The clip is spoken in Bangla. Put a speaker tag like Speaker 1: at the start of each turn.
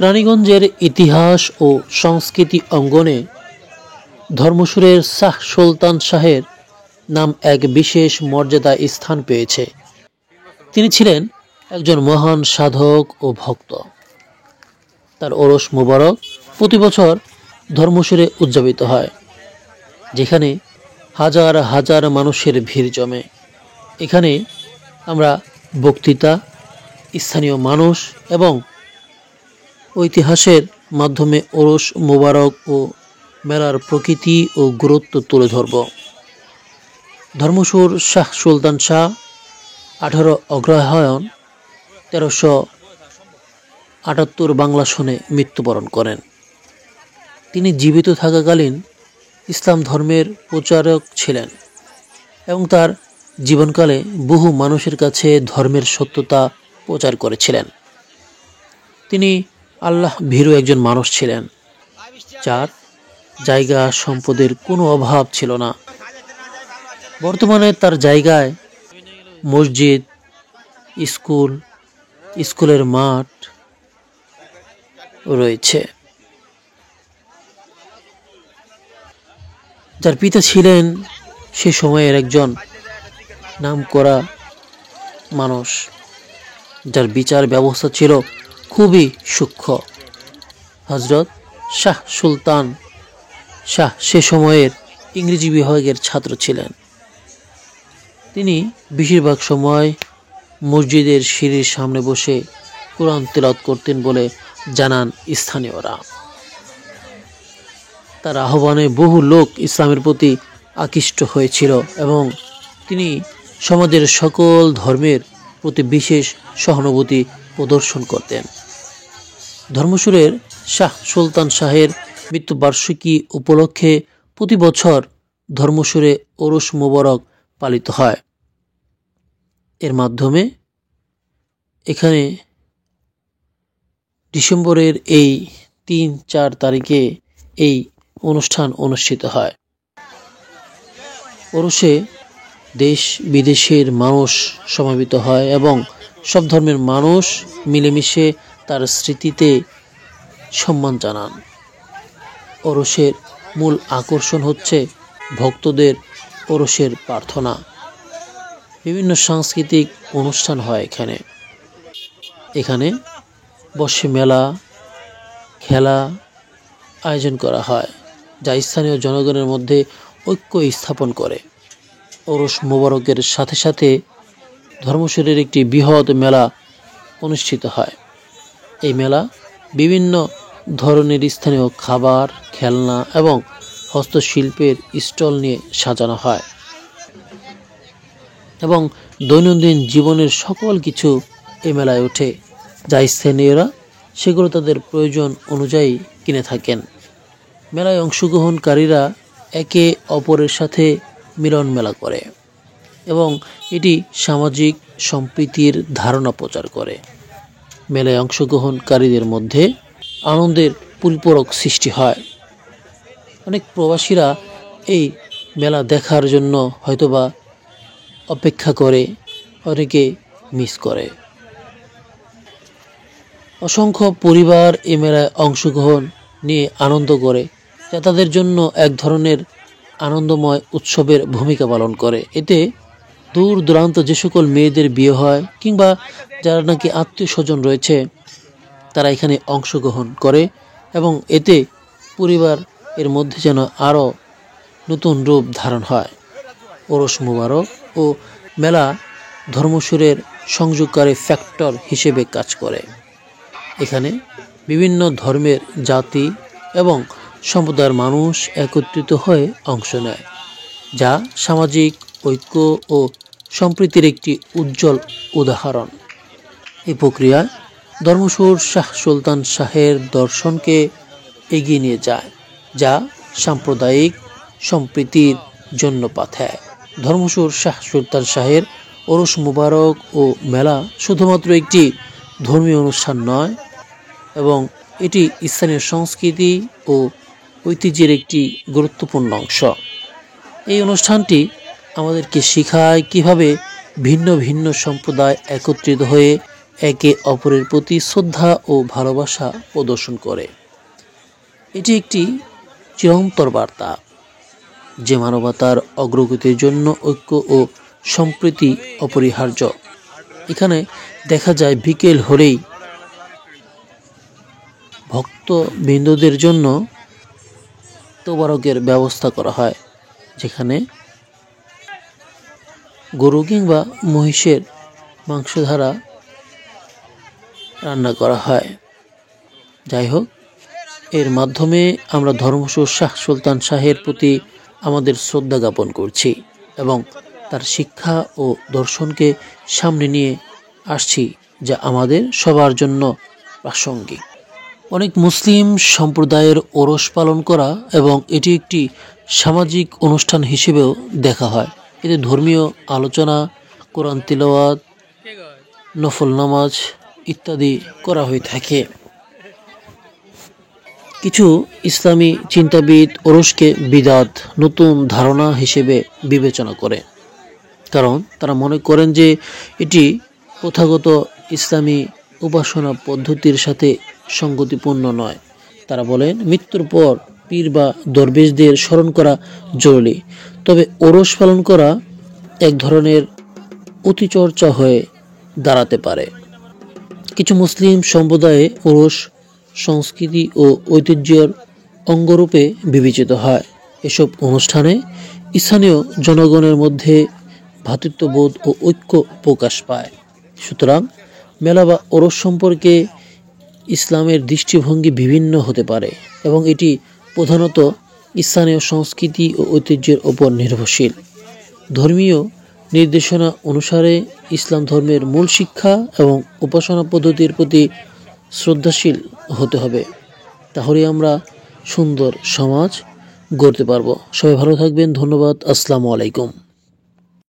Speaker 1: রানীগঞ্জের ইতিহাস ও সংস্কৃতি অঙ্গনে ধর্মসুরের শাহ সুলতান শাহের নাম এক বিশেষ মর্যাদা স্থান পেয়েছে। তিনি ছিলেন একজন মহান সাধক ও ভক্ত। তার ওরস মোবারক প্রতি বছর ধর্মসুরে উদযাপিত হয়, যেখানে হাজার হাজার মানুষের ভিড় জমে। এখানে আমরা বক্তৃতা, স্থানীয় মানুষ এবং ঐতিহাসের মাধ্যমে ওরস মোবারক ও মেলার প্রকৃতি ও গুরুত্ব তুলে ধরব। ধর্মসুর শাহ সুলতান শাহ 18 অগ্রহায়ণ 1378 বাংলা সনে মৃত্যুবরণ করেন। তিনি জীবিত থাকাকালীন ইসলাম ধর্মের প্রচারক ছিলেন এবং তার জীবনকালে বহু মানুষের কাছে ধর্মের সত্যতা প্রচার করেছিলেন। তিনি আল্লাহ ভীরু একজন মানুষ ছিলেন, যার জায়গা সম্পদের কোনো অভাব ছিল না। বর্তমানে তার জায়গায় মসজিদ, স্কুলের মাঠ রয়েছে। যার পিতা ছিলেন সে সময়ের একজন নামকরা মানুষ, যার বিচার ব্যবস্থা ছিল খুবই সূক্ষ্ম। হযরত শাহ সুলতান শাহ সে সময়ের ইংরেজি বিভাগের ছাত্র ছিলেন। তিনি বেশিরভাগ সময় মসজিদের সিঁড়ির সামনে বসে কোরআন তেলাওয়াত করতেন বলে জানান স্থানীয়রা। তার আহ্বানে বহু লোক ইসলামের প্রতি আকৃষ্ট হয়েছিল এবং তিনি সমাজের সকল ধর্মের প্রতি বিশেষ সহানুভূতি প্রদর্শন করতেন। ধর্মসুরের শাহ সুলতান শাহের মৃত্যুবার্ষিকী উপলক্ষে প্রতি বছর ধর্মসুরে ওরস মোবারক পালিত হয়। এর মাধ্যমে এখানে ডিসেম্বরের এই 3-4 তারিখে এই অনুষ্ঠান অনুষ্ঠিত হয়। ওরসে দেশ বিদেশের মানুষ সমবেত হয় এবং সব ধর্মের মানুষ মিলেমিশে তার স্মৃতিতে সম্মান জানান। ওরসের মূল আকর্ষণ হচ্ছে ভক্তদের ওরসের প্রার্থনা। বিভিন্ন সাংস্কৃতিক অনুষ্ঠান হয় এখানে বসে মেলা, খেলা আয়োজন করা হয়, যা স্থানীয় জনগণের মধ্যে ঐক্য স্থাপন করে। ওরস মোবারকের সাথে সাথে ধর্মসুরের একটি বৃহৎ মেলা অনুষ্ঠিত হয়। এই মেলা বিভিন্ন ধরনের স্থানীয় খাবার, খেলনা এবং হস্তশিল্পের স্টল নিয়ে সাজানো হয় এবং দৈনন্দিন জীবনের সকল কিছু এই মেলায় ওঠে, যা স্থানীয়রা সেগুলো তাদের প্রয়োজন অনুযায়ী কিনে থাকেন। মেলায় অংশগ্রহণকারীরা একে অপরের সাথে মিলন মেলা করে এবং এটি সামাজিক সম্প্রীতির ধারণা প্রচার করে। মেলায় অংশগ্রহণকারীদের মধ্যে আনন্দের পরিপূরক সৃষ্টি হয়। অনেক প্রবাসীরা এই মেলা দেখার জন্য হয়তোবা অপেক্ষা করে, অনেকে মিস করে। অসংখ্য পরিবার এই মেলায় অংশগ্রহণ নিয়ে আনন্দ করে, যা তাদের জন্য এক ধরনের আনন্দময় উৎসবের ভূমিকা পালন করে। এতে দূর দূরান্ত যে সকল মেয়েদের বিয়ে হয় কিংবা যারা নাকি আত্মীয় স্বজন রয়েছে, তারা এখানে অংশগ্রহণ করে এবং এতে পরিবার এর মধ্যে যেন আরও নতুন রূপ ধারণ হয়। ওরস মোবারক ও মেলা ধর্মসুরের সংযোগকারী ফ্যাক্টর হিসেবে কাজ করে। এখানে বিভিন্ন ধর্মের, জাতি এবং সম্প্রদায়ের মানুষ একত্রিত হয়ে অংশ নেয়, যা সামাজিক ঐক্য ও সম্প্রীতির একটি উজ্জ্বল উদাহরণ। এই প্রক্রিয়ায় ধর্মসুর শাহ সুলতান শাহের দর্শনকে এগিয়ে নিয়ে যায়, যা সাম্প্রদায়িক সম্প্রীতির জন্য পাথেয়। ধর্মসুর শাহ সুলতান শাহের ওরস মোবারক ও মেলা শুধুমাত্র একটি ধর্মীয় অনুষ্ঠান নয়, এবং এটি স্থানীয় সংস্কৃতি ও ঐতিহ্যের একটি গুরুত্বপূর্ণ অংশ। এই অনুষ্ঠানটি আমাদেরকে শেখায় কিভাবে ভিন্ন ভিন্ন সম্প্রদায় একত্রিত হয়ে একে অপরের প্রতি শ্রদ্ধা ও ভালোবাসা প্রদর্শন করে। এটি একটি চিরন্তর বার্তা যে মানবতার অগ্রগতির জন্য ঐক্য ও সম্প্রীতি অপরিহার্য। এখানে দেখা যায় বিকেল হলেই ভক্তবৃন্দদের জন্য তোবারকের ব্যবস্থা করা হয়, যেখানে গরু কিংবা মহিষের মাংস দ্বারা রান্না করা হয়। যাই হোক, এর মাধ্যমে আমরা ধর্মসূর শাহ সুলতান শাহের প্রতি আমাদের শ্রদ্ধা জ্ঞাপন করছি এবং তার শিক্ষা ও দর্শনকে সামনে নিয়ে আসছি, যা আমাদের সবার জন্য প্রাসঙ্গিক। অনেক মুসলিম সম্প্রদায়ের ওরস পালন করা এবং এটি একটি সামাজিক অনুষ্ঠান হিসেবেও দেখা হয়। এতে ধর্মীয় আলোচনা, কোরআন তিলাওয়াত, নফল নামাজ ইত্যাদি করা হয়ে থাকে। কিছু ইসলামী চিন্তাবিদ ওরসকে বিদআত, নতুন ধারণা হিসেবে বিবেচনা করে, কারণ তারা মনে করেন যে এটি প্রথাগত ইসলামী উপাসনা পদ্ধতির সাথে সঙ্গতিপূর্ণ নয়। তারা বলেন মৃত্যুর পর পীর বা দরবেশদের স্মরণ করা জরুরি, তবে ওরস পালন করা এক ধরনের অতিচর্চা হয়ে দাঁড়াতে পারে। কিছু মুসলিম সম্প্রদায়ে ওরস সংস্কৃতি ও ঐতিহ্যের অঙ্গরূপে বিবেচিত হয়। এসব অনুষ্ঠানে স্থানীয় জনগণের মধ্যে ভ্রাতৃত্ববোধ ও ঐক্য প্রকাশ পায়। সুতরাং মেলা বা ওরস সম্পর্কে ইসলামের দৃষ্টিভঙ্গি বিভিন্ন হতে পারে এবং এটি প্রধানত স্থানীয় সংস্কৃতি ও ঐতিহ্যের ওপর নির্ভরশীল। ধর্মীয় নির্দেশনা অনুসারে ইসলাম ধর্মের মূল শিক্ষা এবং উপাসনা পদ্ধতির প্রতি শ্রদ্ধাশীল হতে হবে, তাহলে আমরা সুন্দর সমাজ গড়তে পারবো। সবাই ভালো থাকবেন। ধন্যবাদ। আসসালামু আলাইকুম।